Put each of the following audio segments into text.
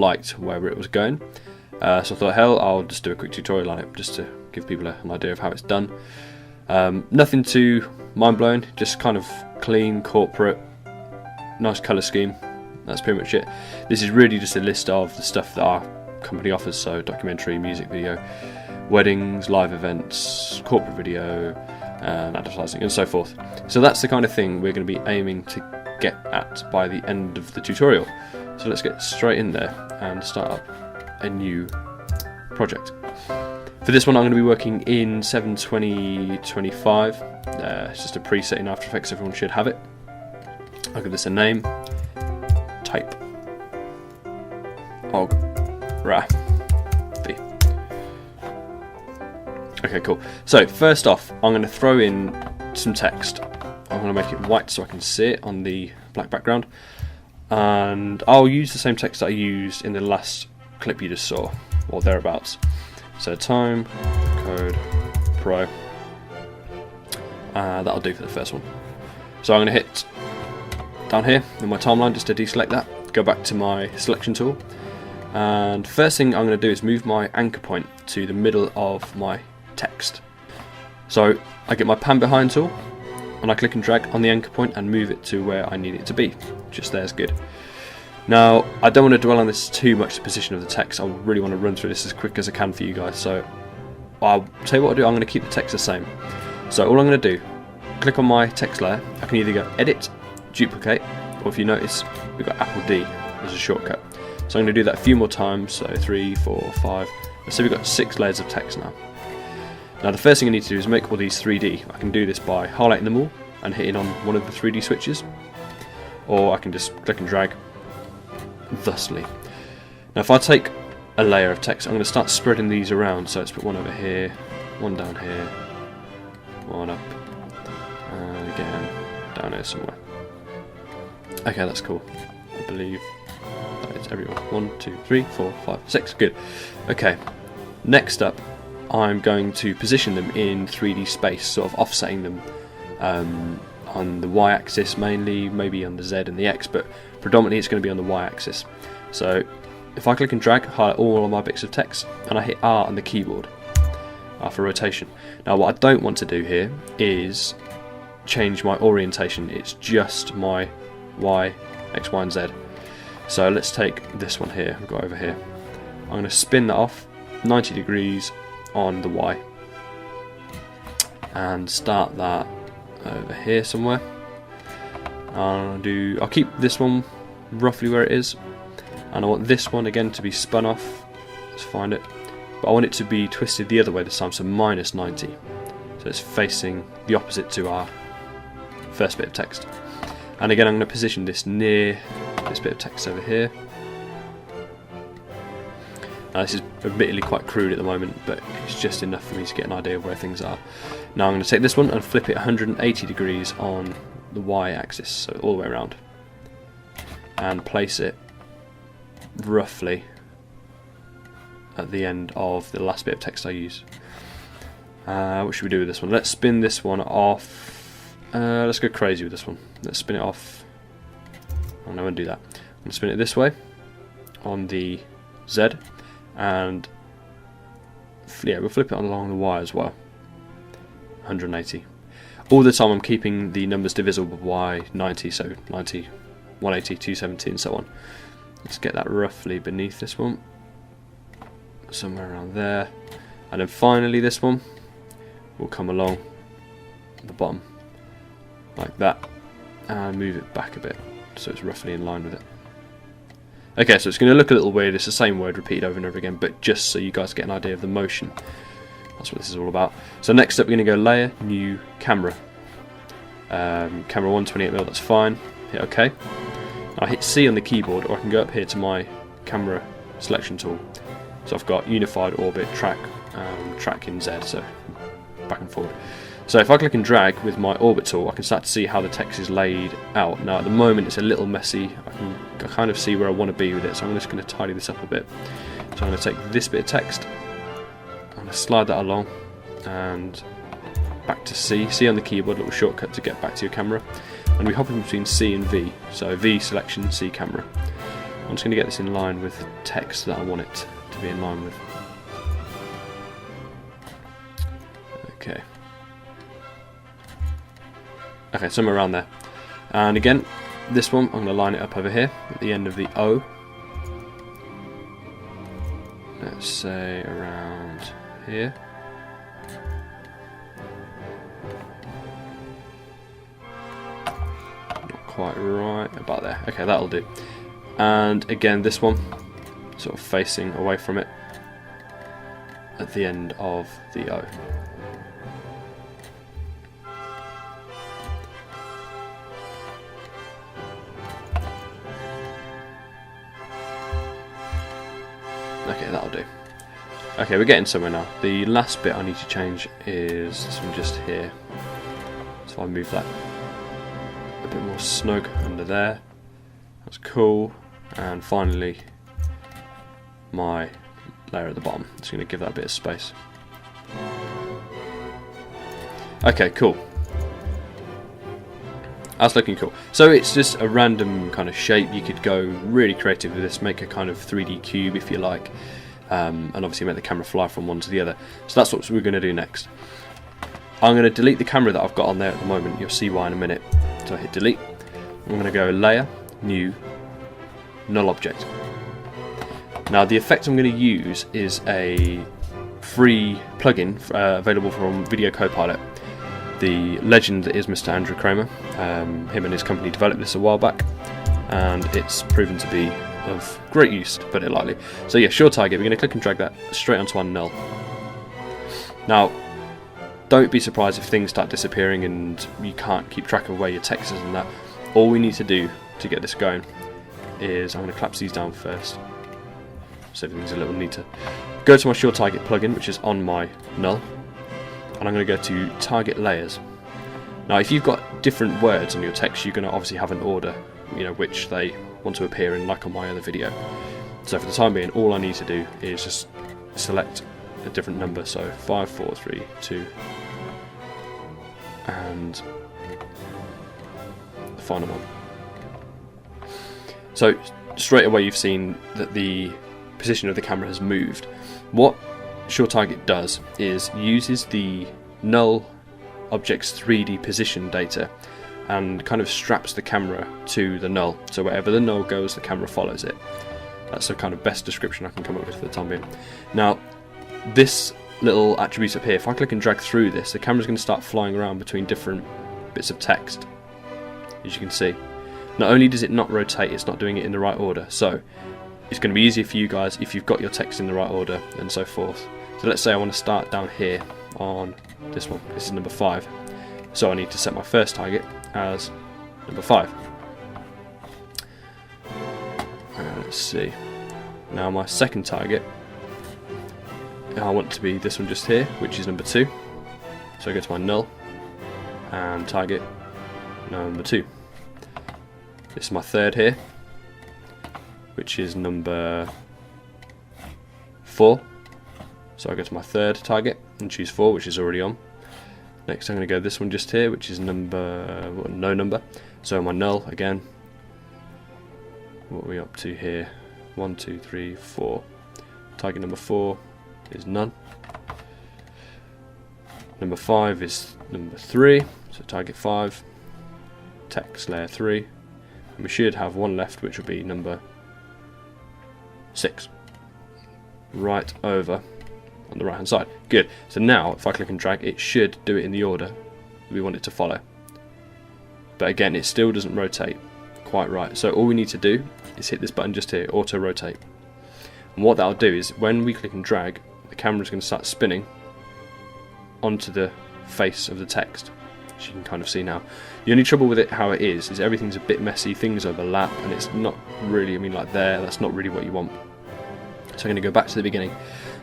liked where it was going. So I thought, hell, I'll just do a quick tutorial on it, just to give people an idea of how it's done. Nothing too mind-blowing, just kind of clean, corporate, nice colour scheme. That's pretty much it. This is really just a list of the stuff that our company offers, so documentary, music video, weddings, live events, corporate video, and advertising, and so forth. So that's the kind of thing we're going to be aiming to get at by the end of the tutorial. So let's get straight in there and start up a new project. For this one I'm going to be working in 72025. It's just a preset in After Effects, everyone should have it. I'll give this a name. Typography. Okay, cool. So first off, I'm going to throw in some text. I'm going to make it white so I can see it on the black background, and I'll use the same text that I used in the last clip you just saw, or thereabouts. So time code pro. That'll do for the first one. So I'm going to hit down here in my timeline just to deselect that, go back to my selection tool, and first thing I'm going to do is move my anchor point to the middle of my text. So I get my pan behind tool and I click and drag on the anchor point and move it to where I need it to be. Just there's good. Now I don't want to dwell on this too much, the position of the text. I really want to run through this as quick as I can for you guys, so I'll tell you what I'll do. I'm going to keep the text the same. So all I'm going to do, click on my text layer. I can either go edit, duplicate, or if you notice we've got Apple D as a shortcut. So I'm going to do that a few more times, so 3, 4, 5. So we've got 6 layers of text now. Now the first thing I need to do is make all these 3D. I can do this by highlighting them all and hitting on one of the 3D switches, or I can just click and drag thusly. Now if I take a layer of text, I'm going to start spreading these around. So let's put one over here, one down here, one up, and again down here somewhere. Okay, that's cool. I believe that is everyone. 1, 2, 3, 4, 5, 6. Good. Okay. Next up, I'm going to position them in 3D space, sort of offsetting them on the y-axis mainly, maybe on the z and the x, but predominantly it's going to be on the y-axis. So if I click and drag, highlight all of my bits of text, and I hit R on the keyboard for rotation. Now what I don't want to do here is change my orientation. It's just my y, x, y and z. So let's take this one here, I've got over here. I'm going to spin that off 90 degrees on the y and start that over here somewhere. I'll keep this one roughly where it is, and I want this one again to be spun off. Let's find it, but I want it to be twisted the other way this time, so minus 90, so it's facing the opposite to our first bit of text. And again I'm going to position this near this bit of text over here. Now this is admittedly quite crude at the moment, but it's just enough for me to get an idea of where things are. Now I'm going to take this one and flip it 180 degrees on the y-axis, so all the way around, and place it roughly at the end of the last bit of text I use. What should we do with this one? Let's spin this one off. Let's go crazy with this one. Let's spin it off. Oh no, I won't do that. I'm going to spin it this way on the Z, and yeah, we'll flip it along the Y as well. 180. All the time I'm keeping the numbers divisible by 90, so 90, 180, 270 and so on. Let's get that roughly beneath this one, somewhere around there, and then finally this one will come along the bottom like that and move it back a bit so it's roughly in line with it. Okay, so it's going to look a little weird. It's the same word repeated over and over again, but just so you guys get an idea of the motion, that's what this is all about. So next up we're going to go layer, new camera. Camera 128mm, that's fine. Hit OK. I hit C on the keyboard, or I can go up here to my camera selection tool. So I've got unified orbit, track, track in Z, so back and forward. So if I click and drag with my orbit tool, I can start to see how the text is laid out. Now at the moment it's a little messy. I can kind of see where I want to be with it, so I'm just going to tidy this up a bit. So I'm going to take this bit of text, I'm going to slide that along and back to C. C on the keyboard, a little shortcut to get back to your camera. And we hop in between C and V. So V selection, C camera. I'm I'm just going to get this in line with the text that I want it to be in line with. Okay. Okay, somewhere around there. And again, this one, I'm going to line it up over here at the end of the O. Let's say around here. Not quite right, about there. Okay, that'll do. And again, this one, sort of facing away from it at the end of the O. Okay, that'll do. Okay, we're getting somewhere now. The last bit I need to change is this one just here. So I move that a bit more snug under there. That's cool. And finally, my layer at the bottom. Just going to give that a bit of space. Okay, cool. That's looking cool. So it's just a random kind of shape. You could go really creative with this, make a kind of 3D cube if you like, and obviously make the camera fly from one to the other. So that's what we're going to do next. I'm going to delete the camera that I've got on there at the moment. You'll see why in a minute. So I hit delete. I'm going to go Layer, New, Null Object. Now the effect I'm going to use is a free plugin available from Video Copilot. The legend is Mr. Andrew Kramer. Him and his company developed this a while back, and it's proven to be of great use, to put it lightly. So yeah, Sure Target, we're going to click and drag that straight onto our null. Now, don't be surprised if things start disappearing and you can't keep track of where your text is and that. All we need to do to get this going is, I'm going to collapse these down first, so everything's a little neater. Go to my Sure Target plugin, which is on my null. And I'm going to go to Target Layers. Now if you've got different words on your text, you're going to obviously have an order, you know, which they want to appear in, like on my other video. So for the time being, all I need to do is just select a different number, so 5, 4, 3, 2, and the final one. So straight away you've seen that the position of the camera has moved. What Sure Target does is uses the null object's 3D position data and kind of straps the camera to the null, so wherever the null goes the camera follows it. That's the kind of best description I can come up with for the time being. Now this little attribute up here, if I click and drag through this, the camera's going to start flying around between different bits of text, as you can see. Not only does it not rotate, it's not doing it in the right order, so it's going to be easier for you guys if you've got your text in the right order and so forth. So let's say I want to start down here on this one. This is number 5. So I need to set my first target as number 5. Let's see. Now my second target, I want it to be this one just here, which is number 2. So I go to my null and target number 2. This is my third here, which is number 4. So I go to my third target and choose 4, which is already on. Next I'm going to go this one just here, which is number, well, no number. So my null again. What are we up to here? 1, 2, 3, 4. Target number 4 is none. Number 5 is number 3, so target 5. Text layer 3. And we should have one left, which will be number 6. Right over on the right hand side. Good. So now if I click and drag, it should do it in the order we want it to follow. But again, it still doesn't rotate quite right. So all we need to do is hit this button just here, auto rotate. And what that'll do is when we click and drag, the camera's going to start spinning onto the face of the text, as you can kind of see now. The only trouble with it, how it is everything's a bit messy, things overlap, and it's not really, I mean, like there, that's not really what you want. So I'm going to go back to the beginning.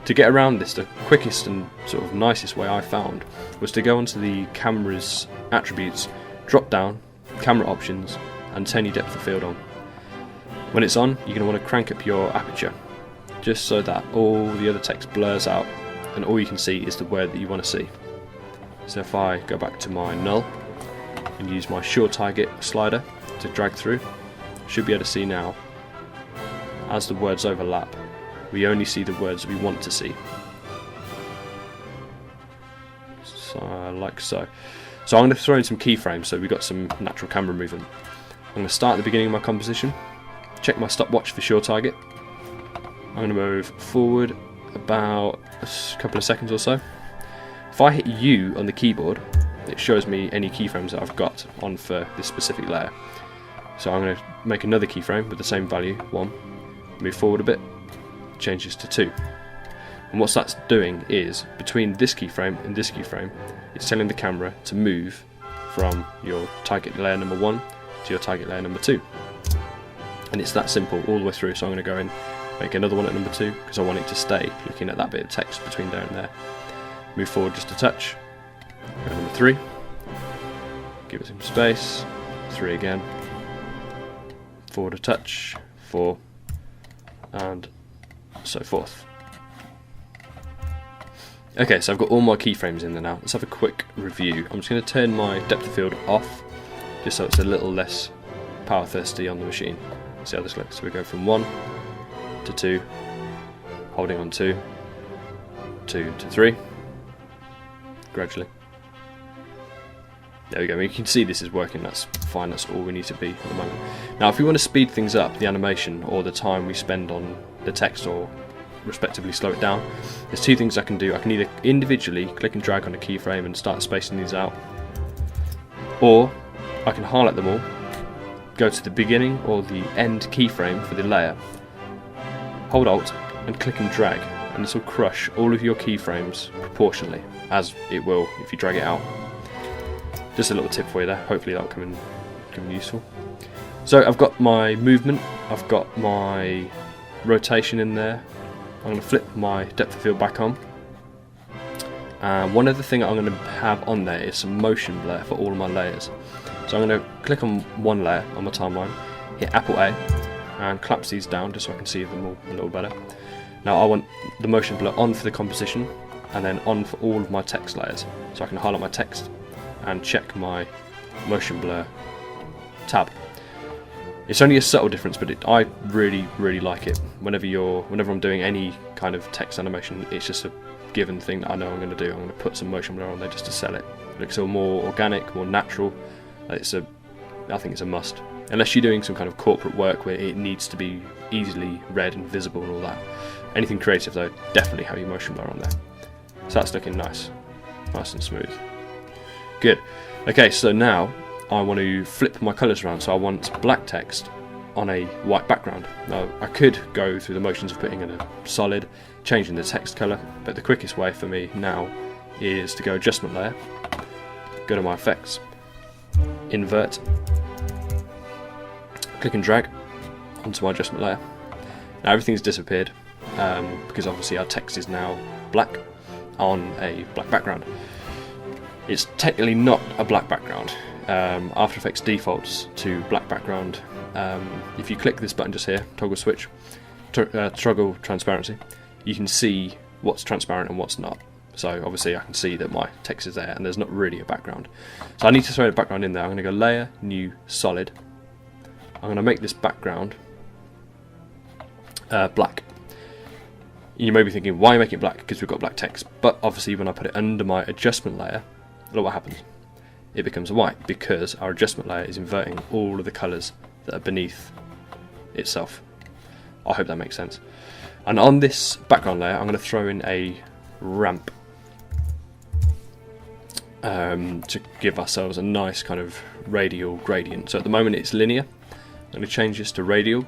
To get around this, the quickest and sort of nicest way I found was to go onto the camera's attributes, drop down, camera options, and turn your depth of field on. When it's on, you're going to want to crank up your aperture, just so that all the other text blurs out and all you can see is the word that you want to see. So if I go back to my null and use my Sure Target slider to drag through, I should be able to see now as the words overlap, we only see the words we want to see. So, like so. So I'm going to throw in some keyframes so we've got some natural camera movement. I'm going to start at the beginning of my composition, check my stopwatch for sure target. I'm going to move forward about a couple of seconds or so. If I hit U on the keyboard, it shows me any keyframes that I've got on for this specific layer. So I'm going to make another keyframe with the same value, 1, move forward a bit, change this to 2. And what that's doing is, between this keyframe and this keyframe, it's telling the camera to move from your target layer number 1 to your target layer number 2. And it's that simple all the way through, so I'm going to go in, make another one at number 2, because I want it to stay looking at that bit of text between there and there. Move forward just a touch, go to number 3, give it some space, 3 again, forward a touch, 4, and so forth. Okay, so I've got all my keyframes in there now. Let's have a quick review. I'm just going to turn my depth of field off, just so it's a little less power thirsty on the machine. See how this looks. So we go from 1 to 2, holding on 2, 2 to 3, gradually. There we go. You can see this is working. That's fine. That's all we need to be at the moment. Now, if we want to speed things up, the animation or the time we spend on the text, or respectively slow it down, there's 2 things I can do. I can either individually click and drag on a keyframe and start spacing these out, or I can highlight them all, go to the beginning or the end keyframe for the layer, hold Alt and click and drag, and this will crush all of your keyframes proportionally, as it will if you drag it out. Just a little tip for you there, hopefully that'll come in useful. So I've got my movement, I've got my rotation in there. I'm going to flip my depth of field back on. One other thing I'm going to have on there is some motion blur for all of my layers. So I'm going to click on one layer on my timeline, hit Apple A, and collapse these down just so I can see them all a little better. Now I want the motion blur on for the composition, and then on for all of my text layers. So I can highlight my text and check my motion blur tab. It's only a subtle difference, but I really like it. Whenever I'm doing any kind of text animation, it's just a given thing that I know I'm going to do. I'm going to put some motion blur on there just to sell it. It looks a more organic, more natural. I think it's a must. Unless you're doing some kind of corporate work where it needs to be easily read and visible and all that. Anything creative though, definitely have your motion blur on there. So that's looking nice and smooth. Good. Okay, so now I want to flip my colours around, so I want black text on a white background. Now I could go through the motions of putting in a solid, changing the text colour, but the quickest way for me now is to go adjustment layer, go to my effects, invert, click and drag onto my adjustment layer. Now everything's disappeared because obviously our text is now black on a black background. It's technically not a black background. After Effects defaults to black background. If you click this button just here, toggle switch, toggle transparency, you can see what's transparent and what's not. So obviously I can see that my text is there and there's not really a background. So I need to throw a background in there. I'm going to go layer, new, solid. I'm going to make this background black. You may be thinking, why make it black? Because we've got black text. But obviously when I put it under my adjustment layer, look what happens. It becomes white because our adjustment layer is inverting all of the colours that are beneath itself. I hope that makes sense. And on this background layer, I'm going to throw in a ramp to give ourselves a nice kind of radial gradient. So at the moment it's linear. I'm going to change this to radial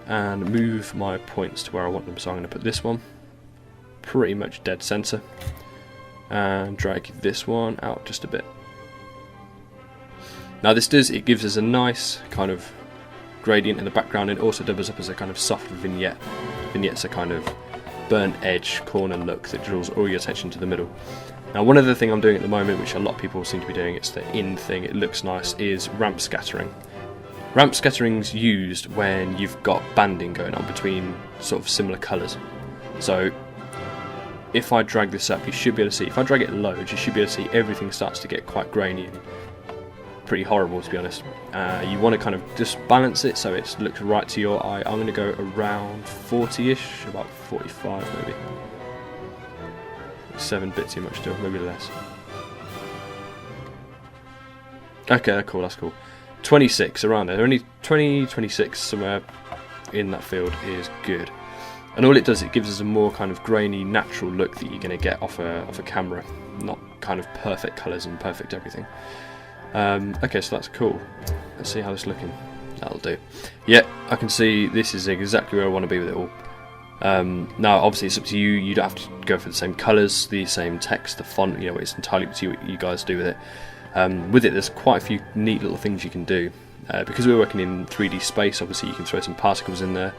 and move my points to where I want them. So I'm going to put this one pretty much dead center and drag this one out just a bit. Now it gives us a nice kind of gradient in the background, and it also doubles up as a kind of soft vignette. Vignette's a kind of burnt edge corner look that draws all your attention to the middle. Now one other thing I'm doing at the moment, which a lot of people seem to be doing, it's the in thing, it looks nice, is ramp scattering. Ramp scattering's used when you've got banding going on between sort of similar colours. So if I drag this up, you should be able to see, if I drag it low, you should be able to see everything starts to get quite grainy and pretty horrible, to be honest. You want to kind of just balance it so it looks right to your eye. I'm going to go around 40-ish, about 45 maybe. 7 bit too much still, maybe less. Okay, cool, that's cool. 26, around there. Only 20, 26 somewhere in that field is good. And all it does, it gives us a more kind of grainy, natural look that you're going to get off a camera. Not kind of perfect colours and perfect everything. Okay, so that's cool. Let's see how this is looking. That'll do. Yeah, I can see this is exactly where I want to be with it all. Now, obviously, it's up to you. You don't have to go for the same colours, the same text, the font. You know, it's entirely up to you what you guys do with it. With it, there's quite a few neat little things you can do. Because we're working in 3D space, obviously, you can throw some particles in there.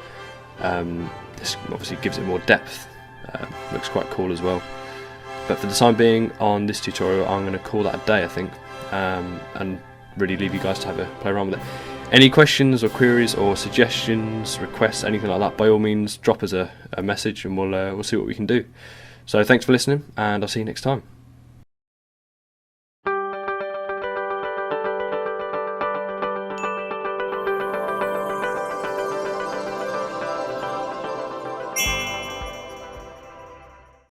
This obviously gives it more depth. Looks quite cool as well. But for the time being, on this tutorial, I'm going to call that a day, I think, and really leave you guys to have a play around with it. Any questions or queries or suggestions, requests, anything like that, by all means, drop us a message and we'll see what we can do. So thanks for listening, and I'll see you next time.